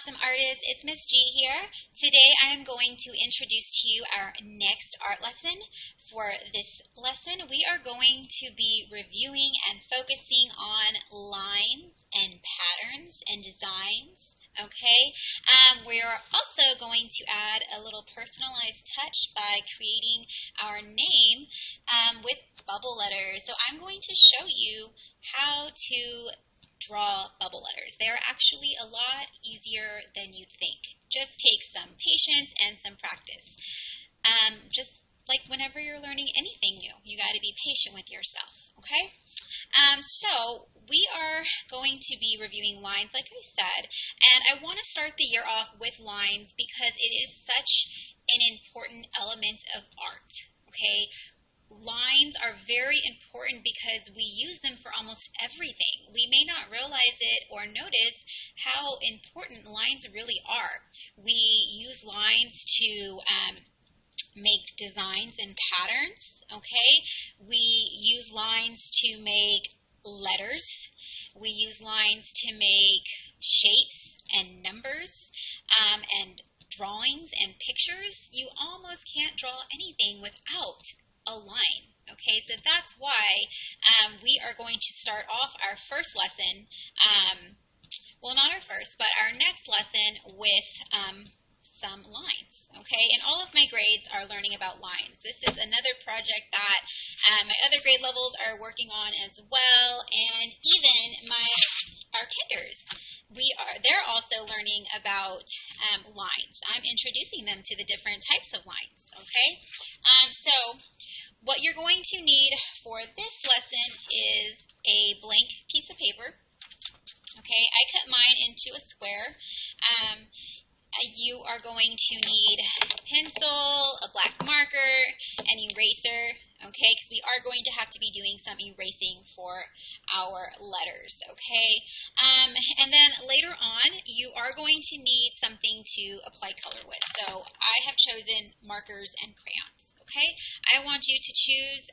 awesome artists. It's Miss G here. Today I am going to introduce to you our next art lesson. For this lesson, we are going to be reviewing and focusing on lines and patterns and designs. Okay, we are also going to add a little personalized touch by creating our name with bubble letters. So I'm going to show you how to draw bubble letters. They're actually a lot easier than you'd think. Just take some patience and some practice. Just like whenever you're learning anything new, you got to be patient with yourself, okay? So we are going to be reviewing lines, like I said, and I want to start the year off with lines because it is such an important element of art, okay? Lines are very important because we use them for almost everything. We may not realize it or notice how important lines really are. We use lines to make designs and patterns, okay? We use lines to make letters. We use lines to make shapes and numbers and drawings and pictures. You almost can't draw anything without a line. Okay, so that's why we are going to start off our first lesson, well, not our first, but our next lesson with some lines. Okay, and all of my grades are learning about lines. This is another project that my other grade levels are working on as well, and even our kinders. They're also learning about lines. I'm introducing them to the different types of lines. Okay, so what you're going to need for this lesson is a blank piece of paper. Okay, I cut mine into a square. You are going to need a pencil, a black marker, an eraser, okay, because we are going to have to be doing some erasing for our letters, okay? And then later on, you are going to need something to apply color with. So I have chosen markers and crayons, okay? I want you to choose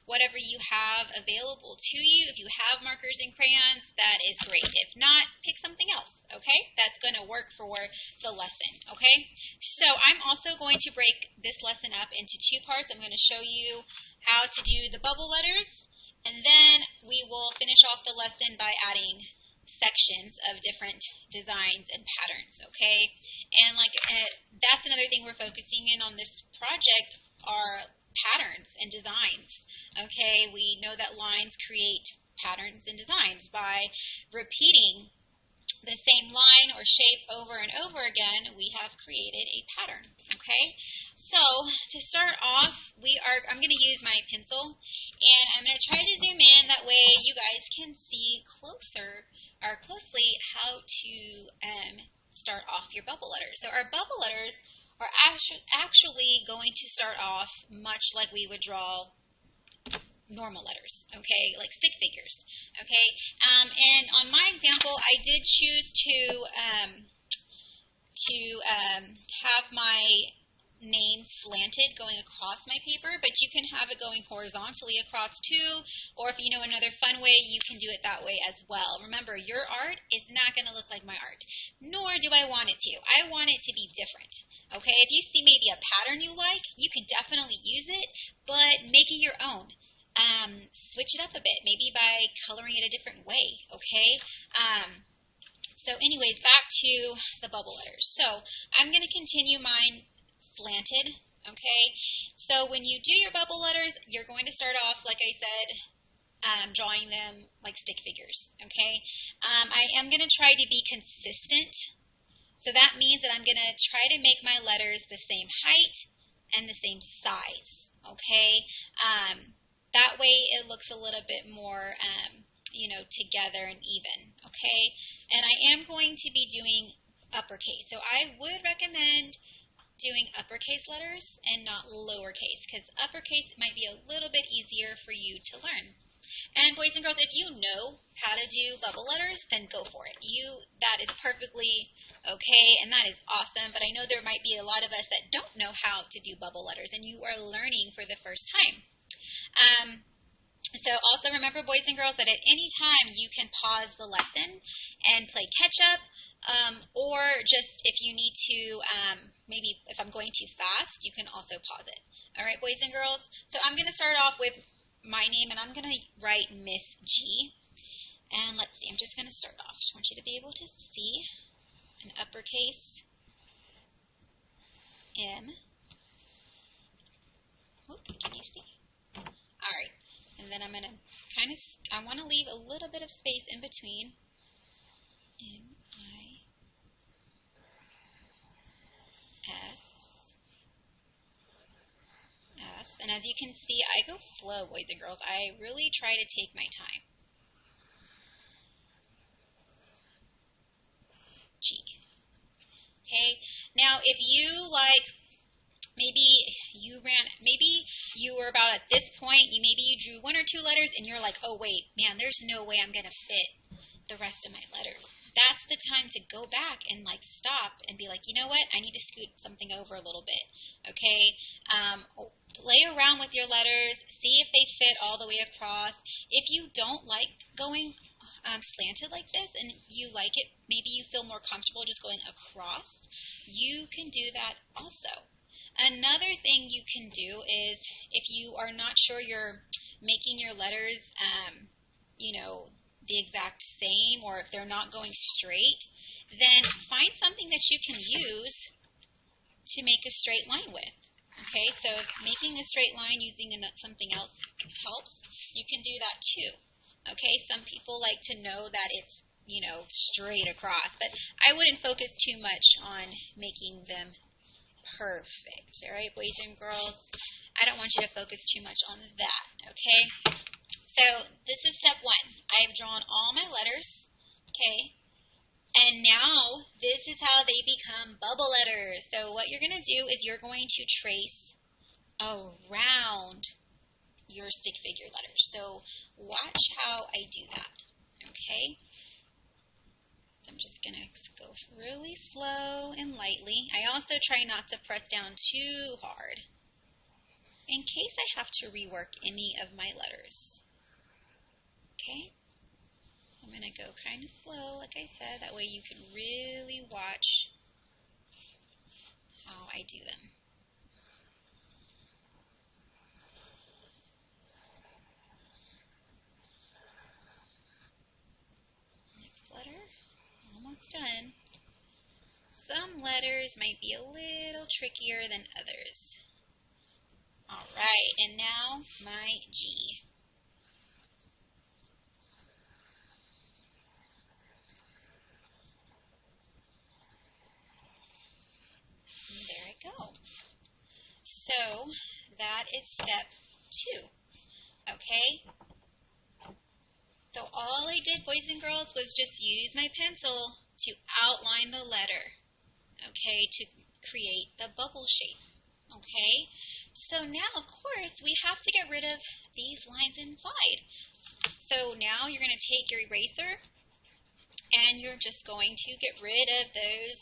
whatever you have available to you. If you have markers and crayons, that is great. If not, pick something else, okay? That's going to work for the lesson, okay? So I'm also going to break this lesson up into two parts. I'm going to show you how to do the bubble letters, and then we will finish off the lesson by adding sections of different designs and patterns, okay? And that's another thing we're focusing in on this project are patterns and designs, okay? We know that lines create patterns and designs by repeating the same line or shape over and over again. We have created a pattern, okay? So to start off, I'm going to use my pencil, and I'm going to try to zoom in. That way you guys can see closely how to start off your bubble letters. So our bubble letters are actually going to start off much like we would draw normal letters, okay, like stick figures, okay. And on my example, I did choose to have my name slanted going across my paper, but you can have it going horizontally across too, or if you know another fun way, you can do it that way as well. Remember, your art is not going to look like my art, nor do I want it to. I want it to be different, okay? If you see maybe a pattern you like, you can definitely use it, but make it your own. Switch it up a bit, maybe by coloring it a different way, okay? So anyways, back to the bubble letters. So I'm going to continue mine slanted, okay? So when you do your bubble letters, you're going to start off, like I said, drawing them like stick figures, okay? I am going to try to be consistent. So that means that I'm going to try to make my letters the same height and the same size, okay? That way it looks a little bit more, together and even, okay? And I am going to be doing uppercase. So I would recommend doing uppercase letters and not lowercase, because uppercase might be a little bit easier for you to learn. And boys and girls, if you know how to do bubble letters, then go for it. That is perfectly okay, and that is awesome, but I know there might be a lot of us that don't know how to do bubble letters, and you are learning for the first time. So also remember, boys and girls, that at any time you can pause the lesson and play catch up, or just if you need to, maybe if I'm going too fast, you can also pause it. All right, boys and girls. So I'm going to start off with my name, and I'm going to write Miss G. And let's see, I'm just going to start off. I want you to be able to see an uppercase M. Can you see? All right. And then I'm going to I want to leave a little bit of space in between. M-I-S-S. And as you can see, I go slow, boys and girls. I really try to take my time. G. Okay. Now, if you maybe you were about at this point, maybe you drew 1 or 2 letters and you're like, oh wait, man, there's no way I'm going to fit the rest of my letters. That's the time to go back and stop and be like, you know what, I need to scoot something over a little bit. Okay. Play around with your letters, see if they fit all the way across. If you don't like going slanted like this and you like it, maybe you feel more comfortable just going across, you can do that also. Another thing you can do is if you are not sure you're making your letters, the exact same, or if they're not going straight, then find something that you can use to make a straight line with. Okay, so if making a straight line using something else helps, you can do that too. Okay, some people like to know that it's, straight across, but I wouldn't focus too much on making them perfect. All right, boys and girls, I don't want you to focus too much on that. Okay, so this is step 1. I've drawn all my letters. Okay, and now this is how they become bubble letters. So what you're going to do is you're going to trace around your stick figure letters. So watch how I do that. Okay, I'm just going to go really slow and lightly. I also try not to press down too hard in case I have to rework any of my letters. Okay, I'm going to go kind of slow, like I said. That way you can really watch how I do them. Next letter. Almost done. Some letters might be a little trickier than others. Alright, and now my G. And there I go. So, that is step 2. Okay? So all I did, boys and girls, was just use my pencil to outline the letter, okay, to create the bubble shape, okay? So now, of course, we have to get rid of these lines inside. So now you're going to take your eraser and you're just going to get rid of those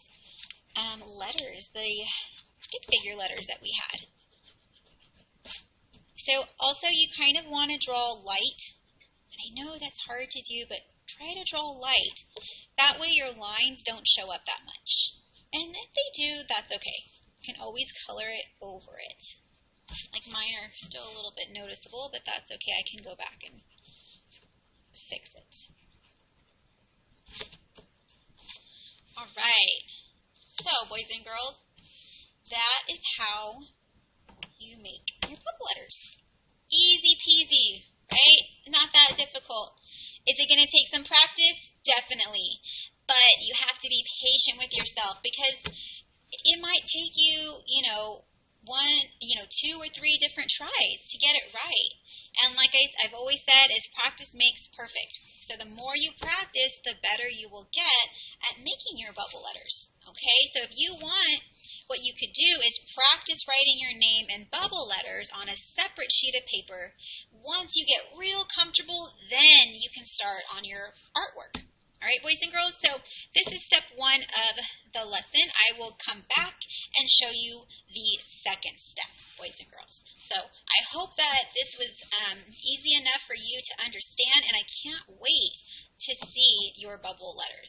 letters, the stick figure letters that we had. So also you kind of want to draw light. I know that's hard to do, but try to draw light. That way your lines don't show up that much. And if they do, that's okay. You can always color it over it. Like mine are still a little bit noticeable, but that's okay. I can go back and fix it. Alright. So, boys and girls, that is how you make your bubble letters. Easy peasy. Right? Not that difficult. Is it going to take some practice? Definitely. But you have to be patient with yourself because it might take you, 2 or 3 different tries to get it right. And like I've always said, is practice makes perfect. So the more you practice, the better you will get at making your bubble letters. Okay? So if you want, what you could do is practice writing your name in bubble letters on a separate sheet of paper. Once you get real comfortable, then you can start on your artwork. All right, boys and girls, so this is step 1 of the lesson. I will come back and show you the second step, boys and girls. So I hope that this was easy enough for you to understand, and I can't wait to see your bubble letters.